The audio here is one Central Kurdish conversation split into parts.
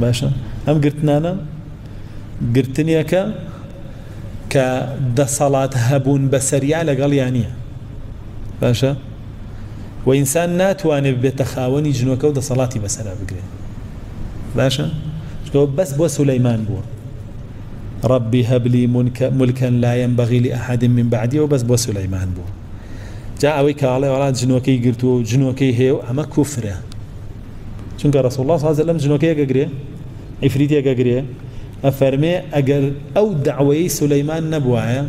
باشا ئەم گرتنانە گرتنیەکە کە دەسەڵات هەبوون بەسەریا لەگەڵ یانیە باشە و ئینسان ناتوانێت بێتە خاوەنی جنۆکە و دەسەڵاتی بەسەرا بگرێت باشە بەس بۆ سولەیمان بووە ربي هب لي ملكا لا ينبغي لأحد من بعدي وبس بو سليمان بو جاء أوي كالله ولا جنوكي قرتو جنوكي هيو أما كفره چونك رسول الله صلى الله عليه وسلم جنوكي قريه عفريتي قريه أفرمي أجر أو دعوي سليمان نبوعه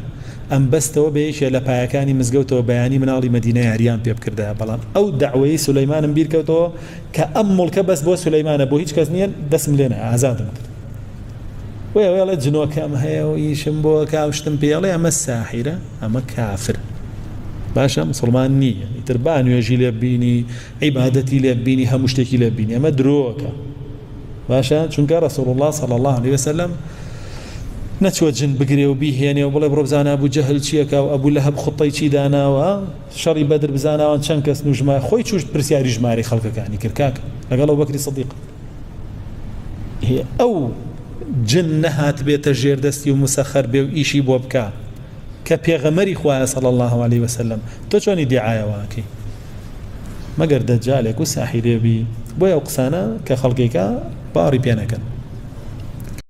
أم بستو بيش لبايكاني مزجوتو بياني من أهل مدينة عريان بيبكر ده بلان أو دعوي سليمان بيركوتو كأمل كبس بو سليمان بو هيج كزنين دسم لنا عزاد ويا جنوك أم هي ويشم بوكا وشتم بيالي أما الساحرة أما كافر باشا مسلمان نية تربان يجي لبيني عبادتي لبيني همشتكي لبيني أما دروكا باشا چونك رسول الله صلى الله عليه وسلم نتوى جن بقري وبيه يعني وبلا بربزانا أبو جهل شيكا وأبو لهب خطي شي دانا وشري بدر بزانا وانشنكس نجمع خوي تشوش برسياري جماري خلقك يعني كركاك لقال أبو بكر الصديق هي أو جن نهات بيت جير دستي ومسخر بي وإيشي بوبكا كبيغمري خواه صلى الله عليه وسلم تجوني دعاية واكي ما قرد دجالك وساحري بي بويا وقسانا كخلقك باري بيانكا